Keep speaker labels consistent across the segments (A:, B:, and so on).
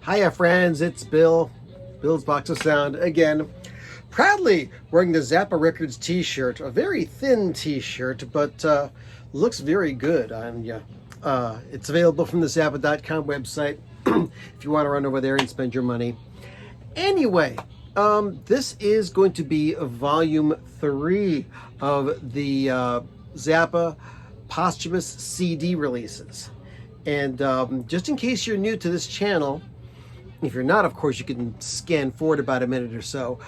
A: Hiya friends, it's Bill's Box of Sound again. Proudly wearing the Zappa Records t-shirt, a very thin t-shirt, but looks very good on you. It's available from the Zappa.com website if you want to run over there and spend your money. Anyway, this is going to be volume 3 of the Zappa Posthumous CD releases. And just in case you're new to this channel, if you're not, of course, you can scan forward about a minute or so.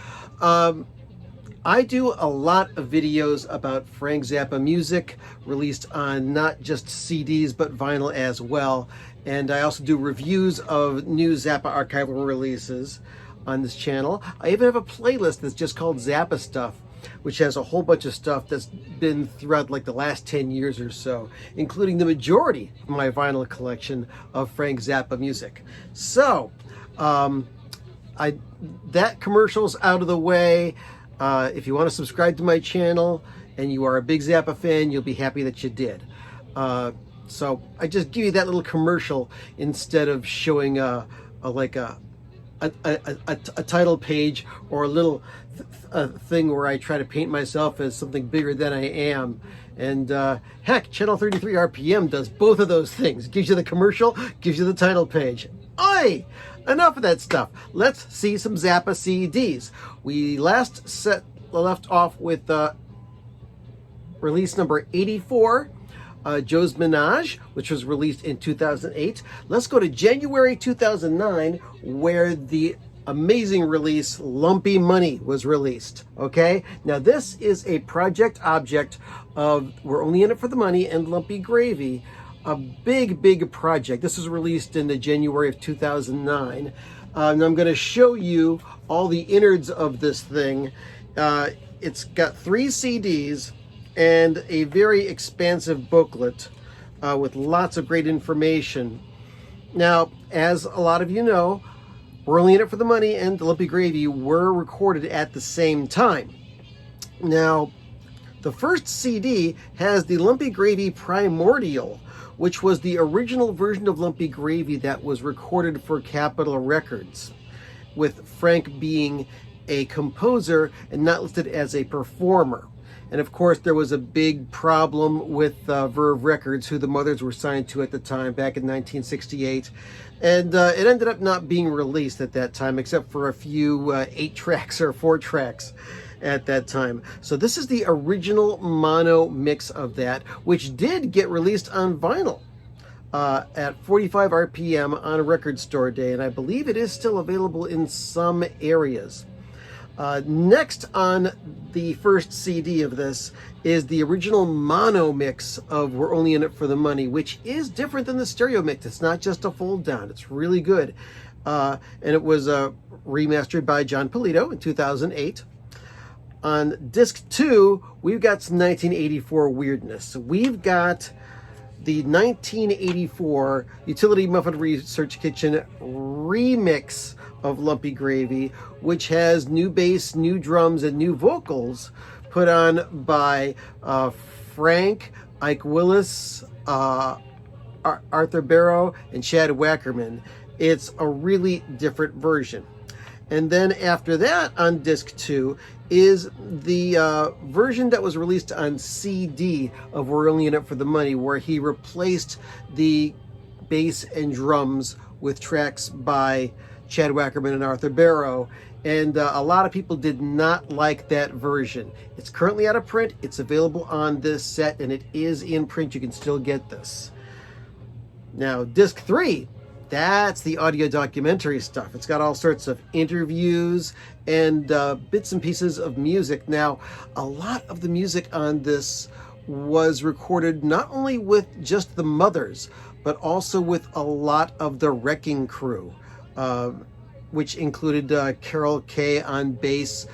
A: I do a lot of videos about Frank Zappa music released on not just CDs but vinyl as well. And I also do reviews of new Zappa archival releases on this channel. I even have a playlist that's just called Zappa Stuff, which has a whole bunch of stuff that's been throughout like the last 10 years or so, including the majority of my vinyl collection of Frank Zappa music. So, that commercial's out of the way. If you want to subscribe to my channel and you are a big Zappa fan, you'll be happy that you did. So I just give you that little commercial instead of showing a title page or a little thing where I try to paint myself as something bigger than I am. And heck, Channel 33 RPM does both of those things. Gives you the commercial, gives you the title page. Oi! Enough of that stuff. Let's see some Zappa CDs. We left off with release number 84, Joe's Menage, which was released in 2008. Let's go to January 2009, where the amazing release Lumpy Money was released. Okay, now this is a project object of We're Only In It For The Money and Lumpy Gravy. A big project. This was released in the January of 2009. And I'm going to show you all the innards of this thing. It's got 3 CDs and a very expansive booklet with lots of great information. Now, as a lot of you know, We're Only In It For The Money and Lumpy Gravy were recorded at the same time. Now, the first CD has the Lumpy Gravy Primordial, which was the original version of Lumpy Gravy that was recorded for Capitol Records, with Frank being a composer and not listed as a performer. And of course, there was a big problem with Verve Records, who the Mothers were signed to at the time, back in 1968. And it ended up not being released at that time, except for a few 8 tracks or 4 tracks at that time. So this is the original mono mix of that, which did get released on vinyl at 45 RPM on a Record Store Day, and I believe it is still available in some areas. Next on the first CD of this is the original mono mix of We're Only In It For The Money, which is different than the stereo mix. It's not just a fold down. It's really good. And it was remastered by John Polito in 2008. On disc 2, we've got some 1984 weirdness. We've got the 1984 Utility Muffin Research Kitchen remix of Lumpy Gravy, which has new bass, new drums, and new vocals put on by Frank, Ike Willis, Arthur Barrow, and Chad Wackerman. It's a really different version. And then after that, on disc 2, is the version that was released on CD of We're Only In It For The Money, where he replaced the bass and drums with tracks by Chad Wackerman and Arthur Barrow. And a lot of people did not like that version. It's currently out of print. It's available on this set, and it is in print. You can still get this. Now, disc 3. That's the audio documentary stuff. It's got all sorts of interviews and bits and pieces of music. Now, a lot of the music on this was recorded not only with just the Mothers, but also with a lot of the Wrecking Crew, which included Carol Kay on bass,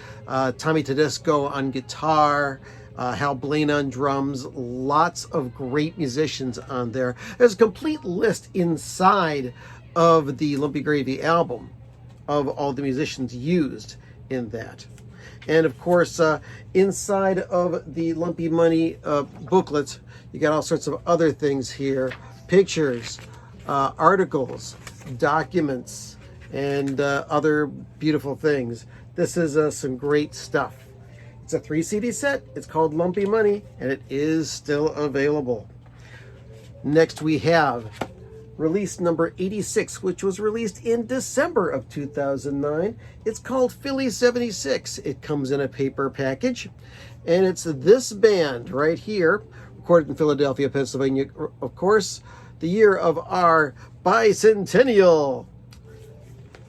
A: Tommy Tedesco on guitar, Hal Blaine on drums, lots of great musicians on there. There's a complete list inside of the Lumpy Gravy album of all the musicians used in that. And of course, inside of the Lumpy Money booklet, you got all sorts of other things here. Pictures, articles, documents, and other beautiful things. This is some great stuff. It's a 3 CD set. It's called Lumpy Money, and it is still available. Next we have release number 86, which was released in December of 2009. It's called Philly 76. It comes in a paper package, and it's this band right here, recorded in Philadelphia, Pennsylvania, of course, the year of our bicentennial.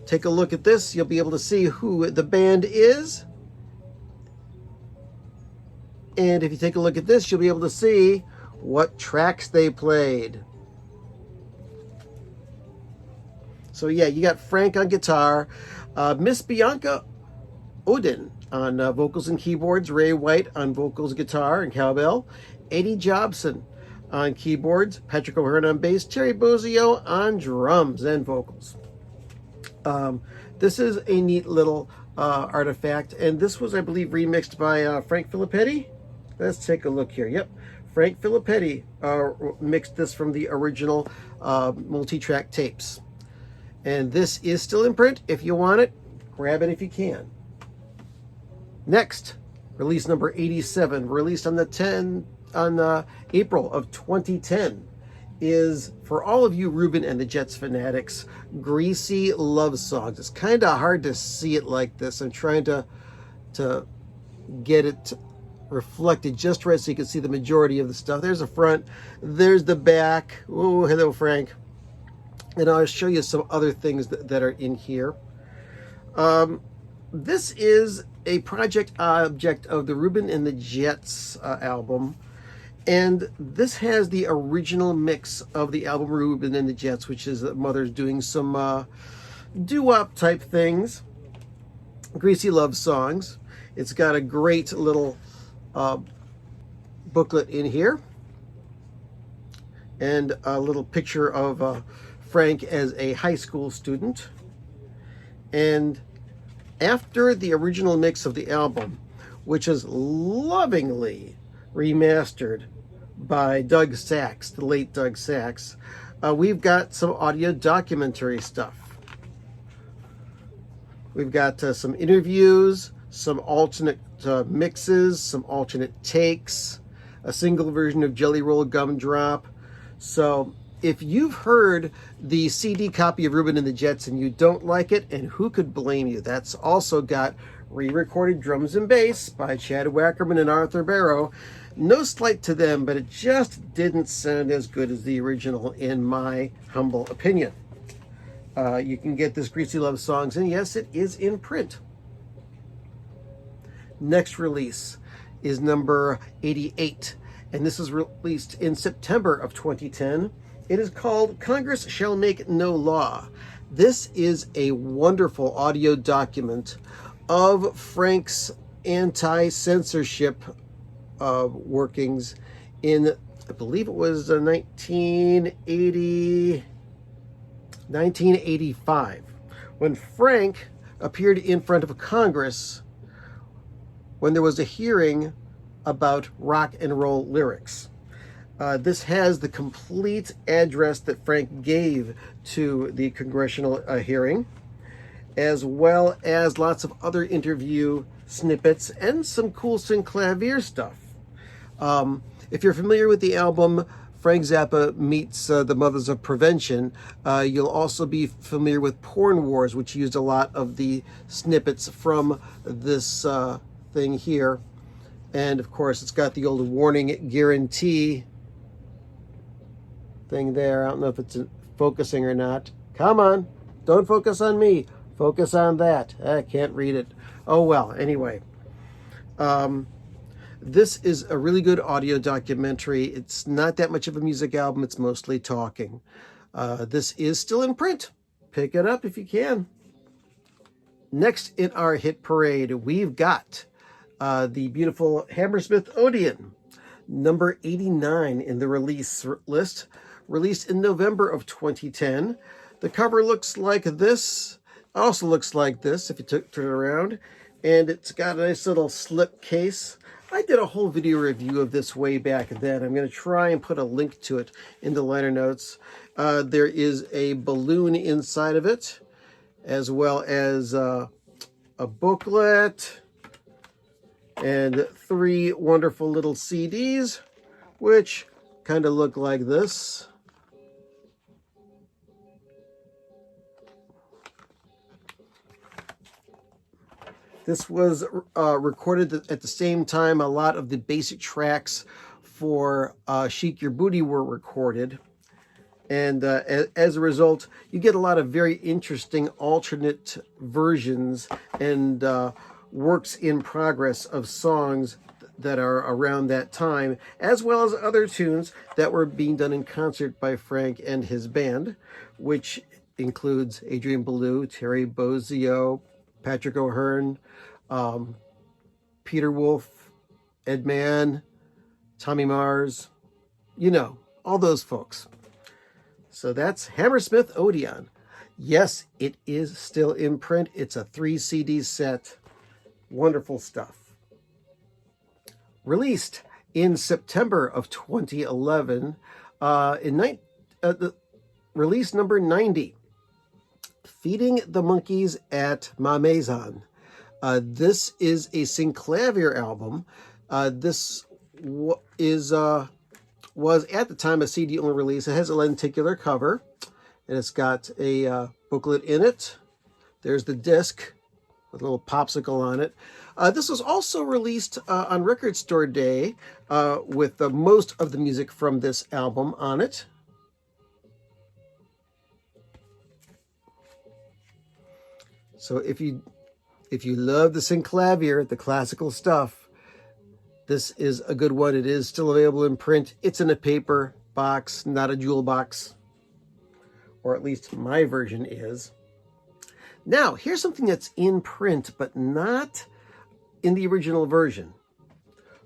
A: Take a look at this. You'll be able to see who the band is. And if you take a look at this, you'll be able to see what tracks they played. So yeah, you got Frank on guitar, Miss Bianca Oden on vocals and keyboards, Ray White on vocals, guitar, and cowbell, Eddie Jobson on keyboards, Patrick O'Hearn on bass, Terry Bozzio on drums and vocals. This is a neat little artifact, and this was, I believe, remixed by Frank Filippetti. Let's take a look here. Yep, Frank Filippetti mixed this from the original multi-track tapes. And this is still in print. If you want it, grab it if you can. Next, release number 87, released on April of 2010, is, for all of you Reuben and the Jets fanatics, Greasy Love Songs. It's kind of hard to see it like this. I'm trying to get it reflected just right so you can see the majority of the stuff. There's the front, there's the back. Oh, hello, Frank. And I'll show you some other things that are in here. This is a project object of the Reuben and the Jets album. And this has the original mix of the album Reuben and the Jets, which is Mother's doing some doo-wop type things. Greasy Love Songs. It's got a great little booklet in here. And a little picture of Frank as a high school student. And after the original mix of the album, which is lovingly remastered by Doug Sachs, the late Doug Sachs, we've got some audio documentary stuff. We've got some interviews, some alternate mixes, some alternate takes, a single version of Jelly Roll Gumdrop. So if you've heard the CD copy of Reuben and the Jets and you don't like it, and who could blame you? That's also got re-recorded drums and bass by Chad Wackerman and Arthur Barrow. No slight to them, but it just didn't sound as good as the original, in my humble opinion. You can get this Greasy Love Songs, and yes, it is in print. Next release is number 88, and this was released in September of 2010. It is called Congress Shall Make No Law. This is a wonderful audio document of Frank's anti-censorship workings in, I believe it was 1985, when Frank appeared in front of Congress when there was a hearing about rock and roll lyrics. This has the complete address that Frank gave to the congressional hearing, as well as lots of other interview snippets and some cool synclavier stuff. If you're familiar with the album Frank Zappa Meets the Mothers of Prevention, you'll also be familiar with Porn Wars, which used a lot of the snippets from this thing here. And of course, it's got the old warning guarantee thing there. I don't know if it's focusing or not. Come on, don't focus on me. Focus on that. I can't read it. Oh well, anyway. This is a really good audio documentary. It's not that much of a music album. It's mostly talking. This is still in print. Pick it up if you can. Next in our hit parade, we've got the beautiful Hammersmith Odeon, number 89 in the release list, released in November of 2010. The cover looks like this, also looks like this if you turn it around, and it's got a nice little slip case. I did a whole video review of this way back then. I'm going to try and put a link to it in the liner notes. There is a balloon inside of it, as well as a booklet and 3 wonderful little CDs, which kind of look like this. This was recorded at the same time a lot of the basic tracks for Chic Your Booty were recorded. And as a result, you get a lot of very interesting alternate versions and works in progress of songs that are around that time, as well as other tunes that were being done in concert by Frank and his band, which includes Adrian Belew, Terry Bozzio, Patrick O'Hearn, Peter Wolf, Ed Mann, Tommy Mars, you know, all those folks. So that's Hammersmith Odeon. Yes, it is still in print. It's a 3 CD set. Wonderful stuff. Released in September of 2011, release number 90, Feeding the Monkeys at Ma Maison. This is a Synclavier album. This was at the time a CD-only release. It has a lenticular cover, and it's got a booklet in it. There's the disc with a little popsicle on it. This was also released on Record Store Day with most of the music from this album on it. So if you love the Synclavier, the classical stuff, this is a good one. It is still available in print. It's in a paper box, not a jewel box, or at least my version is. Now, here's something that's in print, but not in the original version.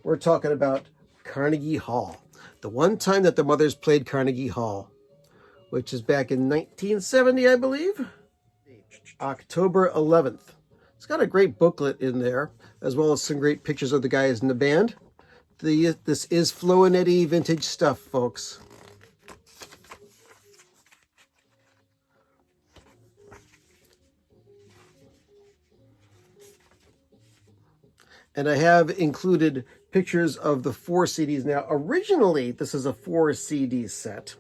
A: We're talking about Carnegie Hall. The one time that the Mothers played Carnegie Hall, which is back in 1970, I believe. October 11th. It's got a great booklet in there, as well as some great pictures of the guys in the band. This is Flo and Eddie vintage stuff, folks. And I have included pictures of the 4 CDs. Now, originally, this is a 4 CD set.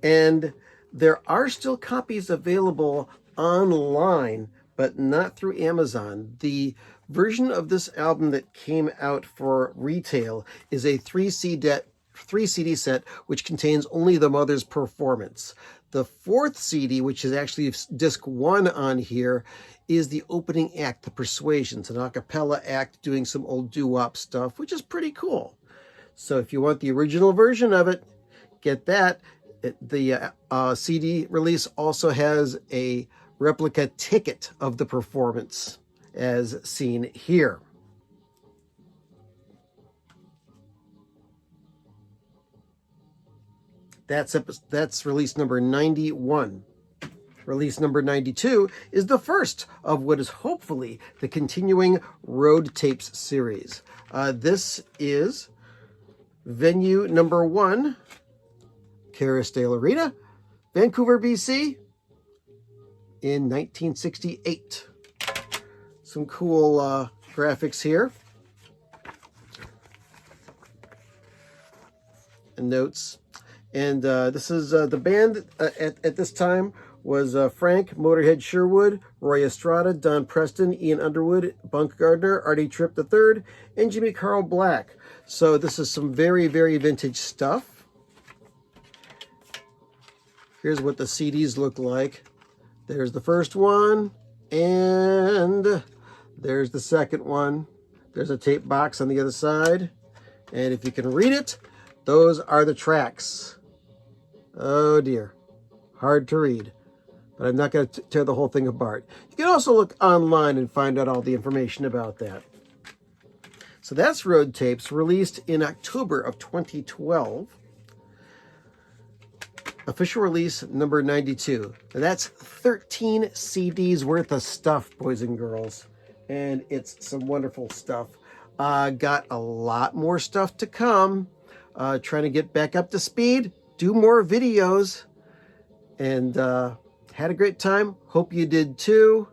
A: And there are still copies available online, but not through Amazon. The version of this album that came out for retail is a 3 CD set, which contains only the Mother's performance. The 4th CD, which is actually disc 1 on here, is the opening act, The Persuasions, an a cappella act doing some old doo-wop stuff, which is pretty cool. So if you want the original version of it, get that. The CD release also has a replica ticket of the performance, as seen here. That's release number 91. Release number 92 is the first of what is hopefully the continuing Road Tapes series. This is venue number 1, Kerrisdale Arena, Vancouver, BC, in 1968. Some cool graphics here. And notes. And this is the band at this time was Frank Motorhead Sherwood, Roy Estrada, Don Preston, Ian Underwood, Bunk Gardner, Artie Tripp III, and Jimmy Carl Black. So this is some very, very vintage stuff. Here's what the CDs look like. There's the first one, and there's the second one. There's a tape box on the other side. And if you can read it, those are the tracks. Oh dear, hard to read. But I'm not going to tear the whole thing apart. You can also look online and find out all the information about that. So that's Road Tapes, released in October of 2012. Official release number 92. And that's 13 CDs worth of stuff, boys and girls. And it's some wonderful stuff. Got a lot more stuff to come. Trying to get back up to speed, do more videos, and Had a great time. Hope you did too.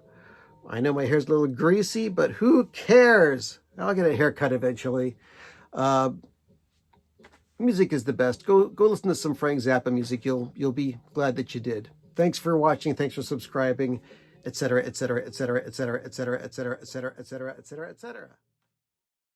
A: I know my hair's a little greasy, but who cares? I'll get a haircut eventually. Music is the best. Go listen to some Frank Zappa music. You'll be glad that you did. Thanks for watching. Thanks for subscribing, etc., etc., etc., etc., etc., etc., etc., etc., etc., etc.